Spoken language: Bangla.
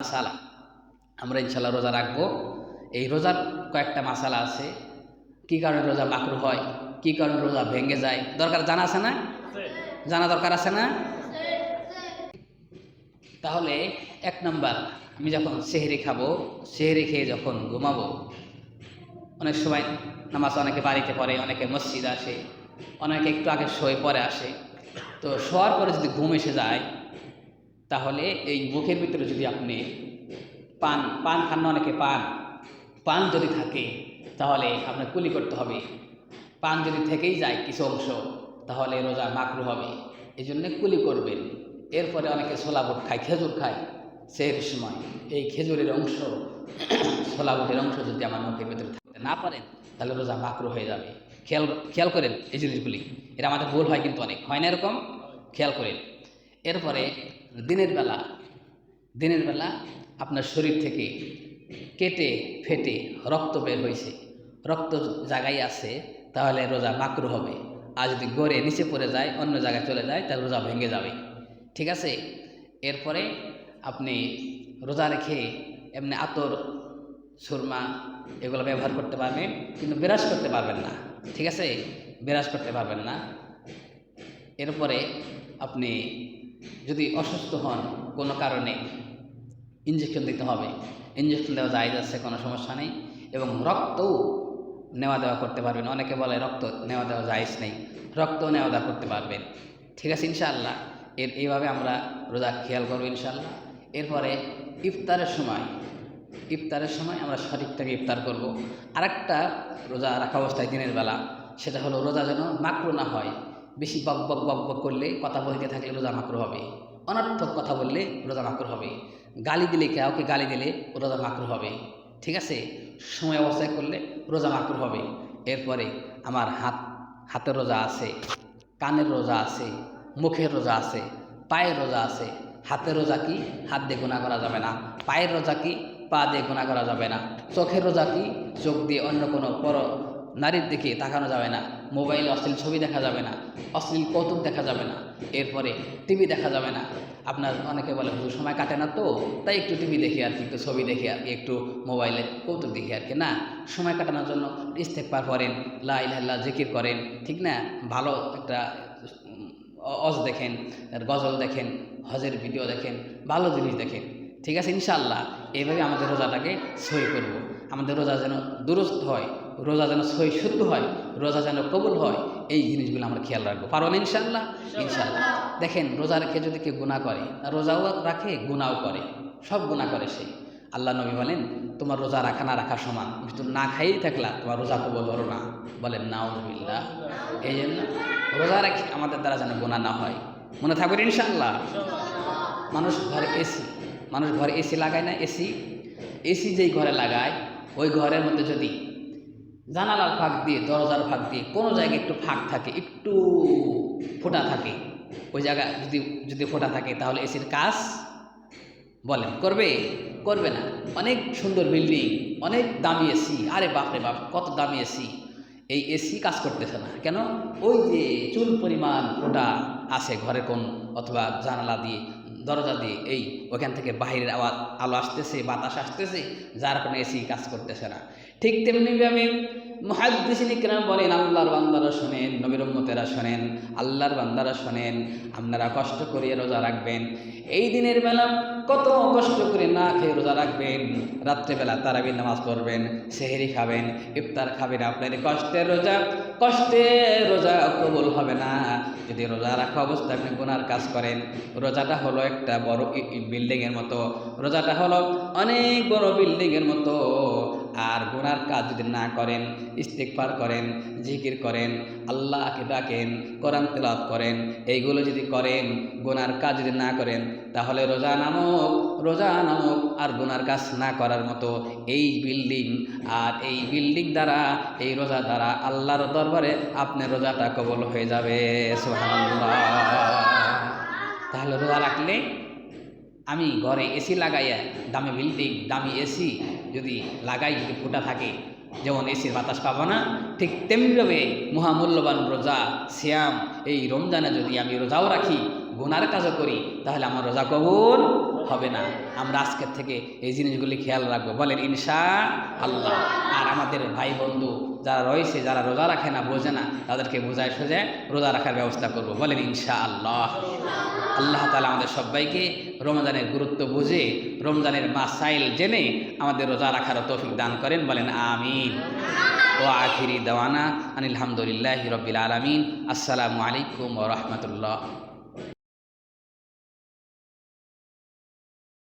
মাসালা আমরা ইনশাল্লাহ রোজা রাখবো। এই রোজার কয়েকটা মাসালা আছে, কি কারণে রোজা মাকরু হয়, কি কারণে রোজা ভেঙে যায়, দরকার জানা আছে না? জানা দরকার আছে না? তাহলে 1 নম্বর, আমি যখন সেহরি খাবো, সেহরি খেয়ে যখন ঘুমাবো, অনেক সময় নামাজ অনেকে বাড়িতে পড়ে, অনেকে মসজিদ আসে, অনেকে একটু আগে শোয়ে পরে আসে। তো শোয়ার পরে যদি ঘুম এসে যায়, তাহলে এই মুখের ভিতরে যদি আপনি পান খান না, অনেকে পান যদি থাকে তাহলে আপনার কুলি করতে হবে। পান যদি থেকেই যায় কিছু অংশ, তাহলে রোজা মাকরু হবে, এই জন্য কুলি করবেন। এরপরে অনেকে ছোলা বুট খায়, খেজুর খায় সেহরির সময়। এই খেজুরের অংশ, ছোলা বুটের অংশ যদি আমার মুখের ভিতরে থাকতে না পারেন, তাহলে রোজা মাকরু হয়ে যাবে। খেয়াল করেন এই জিনিসগুলি, এটা আমাদের ভুল হয় কিন্তু অনেক হয় না এরকম, খেয়াল করেন। এরপরে দিনের বেলা আপনার শরীর থেকে কেটে ফেটে রক্ত বের হয়েছে, রক্ত জায়গায় আছে, তাহলে রোজা মাকরু হবে। আর যদি গড়ে নিচে পড়ে যায়, অন্য জায়গায় চলে যায়, তাহলে রোজা ভেঙে যাবে। ঠিক আছে? এরপরে আপনি রোজা রেখে এমনি আতর, সুরমা এগুলো ব্যবহার করতে পারবেন, কিন্তু বিরাজ করতে পারবেন না। ঠিক আছে? বিরাজ করতে পারবেন না। এরপরে আপনি যদি অসুস্থ হন কোনো কারণে, ইঞ্জেকশন দিতে হবে, ইঞ্জেকশন দেওয়া জায়েজ আছে, কোনো সমস্যা নেই। এবং রক্তও নেওয়া দেওয়া করতে পারবেন। অনেকে বলে রক্ত নেওয়া দেওয়া জায়েজ নেই, রক্তও নেওয়া দেওয়া করতে পারবেন। ঠিক আছে ইনশাআল্লাহ। এইভাবে আমরা রোজা খেয়াল করবো ইনশাআল্লাহ। এরপরে ইফতারের সময় আমরা সঠিকটাকে ইফতার করব। আরেকটা রোজা রাখা অবস্থায় দিনের বেলা, সেটা হলো রোজা যেন মাকরু না হয়। বেশি বক বক করলে, কথা বলতে থাকলে রোজা মাকরু হবে। অনর্থক কথা বললে রোজা মাকরু হবে। গালি দিলে, কাউকে গালি দিলে রোজা মাকরু হবে। ঠিক আছে? সময় অবস্থায় করলে রোজা মাকরু হবে। এরপরে আমার হাতের রোজা আছে, কানের রোজা আছে, মুখের রোজা আছে, পায়ের রোজা আছে। হাতের রোজা কি? হাত দিয়ে গুনাহ করা যাবে না। পায়ের রোজা কি? পা দিয়ে গুনাহ করা যাবে না। চোখের রোজা কি? চোখ দিয়ে অন্য কোনো নারীর দিকে তাকানো যাবে না। মোবাইলে অশ্লীল ছবি দেখা যাবে না, অশ্লীল কৌতুক দেখা যাবে না। এরপরে টিভি দেখা যাবে না। আপনার অনেকে বলে হুজুর সময় কাটে না, তো তাই একটু টিভি দেখি আর কি, একটু ছবি দেখি আর কি, একটু মোবাইলে কৌতুক দেখি আর কি। না, সময় কাটানোর জন্য ইস্তেগফার করেন, লা ইলাহা ইল্লাল্লাহ জিকির করেন, ঠিক না? ভালো একটা অজ দেখেন, গজল দেখেন, হজের ভিডিও দেখেন, ভালো জিনিস দেখেন। ঠিক আছে ইনশাআল্লাহ। এইভাবে আমাদের রোজাটাকে সহি করব। আমাদের রোজা যেন দুরুস্ত হয়, রোজা যেন সহি শুদ্ধ হয়, রোজা যেন কবুল হয়, এই জিনিসগুলো আমরা খেয়াল রাখবো। পারবেন ইনশাআল্লাহ? ইনশাআল্লাহ। দেখেন, রোজা রেখে যদি কেউ গুনাহ করে, রোজাও রাখে গুনাহও করে, সব গুনাহ করে সে। আল্লাহ নবী বলেন, তোমার রোজা রাখা না রাখা সমান, তুমি না খাইয়েই থাকলা, তোমার রোজা কবুল হলো না। বলেন নাউযুবিল্লাহ। এই জন্য রোজা রেখে আমাদের দ্বারা যেন গুনাহ না হয়। মনে থাকবেন ইনশাআল্লাহ। মানুষ ঘরে এসি লাগায় না, এসি যেই ঘরে লাগায়, ওই ঘরের মধ্যে যদি জানালার ফাঁক দিয়ে, দরজার ফাঁক দিয়ে কোনো জায়গায় একটু ফাঁক থাকে, একটু ফোঁটা থাকে, ওই জায়গা যদি ফোঁটা থাকে, তাহলে এসির কাজ বলেন করবে না। অনেক সুন্দর বিল্ডিং, অনেক দামি এসি, আরে বাপরে বাপ কত দামি এসি, এই এসি কাজ করতেছে না কেন? ওই যে চুল পরিমাণ ফোঁটা আছে ঘরের কোন অথবা জানালা দিয়ে, দরজা দিয়ে, এই ওখান থেকে বাহিরের আলো আসতেছে, বাতাস আসতেছে, যার কোনো এসি কাজ করতেছে না। ঠিক তেমনিভাবে মুহাদ্দিসিন ইকরাম বলেন, আল্লাহর বান্দারা শোনেন, নবীর উম্মতেরা শোনেন, আল্লাহর বান্দারা শোনেন, আপনারা কষ্ট করে রোজা রাখবেন। এই দিনের বেলা কত কষ্ট করে না খেয়ে রোজা রাখবেন, রাত্রেবেলা তারাবির নামাজ পড়বেন, সেহরি খাবেন, ইফতার খাবেন। আপনার কষ্টের রোজা কবুল হবে না যদি রোজা রাখা অবস্থায় আপনি গুনার কাজ করেন। রোজাটা হলো একটা বড় বিল্ডিংয়ের মতো, রোজাটা হলো অনেক বড় বিল্ডিংয়ের মতো। আর গুনার কাজ যদি না করেন, ইস্তিগফার করেন, জিকির করেন, আল্লাহকে ডাকেন, কোরআন তেলাওয়াত করেন, এইগুলো যদি করেন, গুনার কাজ যদি না করেন, তাহলে রোজা নামক আর গুনার কাজ না করার মতো এই বিল্ডিং, আর এই বিল্ডিং দ্বারা, এই রোজা দ্বারা আল্লাহর দরবারে আপনার রোজাটা কবুল হয়ে যাবে। সুবহানাল্লাহ। তাহলে রোজা রাখলে, আমি ঘরে এসি লাগাইয়া, দামি বিল্ডিং, দামি এসি যদি লাগাই, যদি ফোঁটা থাকে, যেমন এসির বাতাস পাবো না, ঠিক তেমনিভাবে মহামূল্যবান রোজা, সিয়াম, এই রমজানে যদি আমি রোজাও রাখি, গুনার কাজও করি, তাহলে আমার রোজা কবুল হবে না। আমরা আজকের থেকে এই জিনিসগুলি খেয়াল রাখবো, বলেন ইনশাআল্লাহ। আর আমাদের ভাই বন্ধু যারা রয়েছে, যারা রোজা রাখে না, বোঝে না, তাদেরকে বোঝায় সোজায় রোজা রাখার ব্যবস্থা করব, বলেন ইনশাআল্লাহ। আল্লাহ তাআলা আমাদের সবাইকে রমজানের গুরুত্ব বুঝে, রমজানের মাসাইল জেনে আমাদের রোজা রাখার তৌফিক দান করেন, বলেন আমিন। ও আখিরি দাওয়ানা আনিল হামদুলিল্লাহি রাব্বিল আলামিন। আসসালামু আলাইকুম ওয়া রাহমাতুল্লাহ।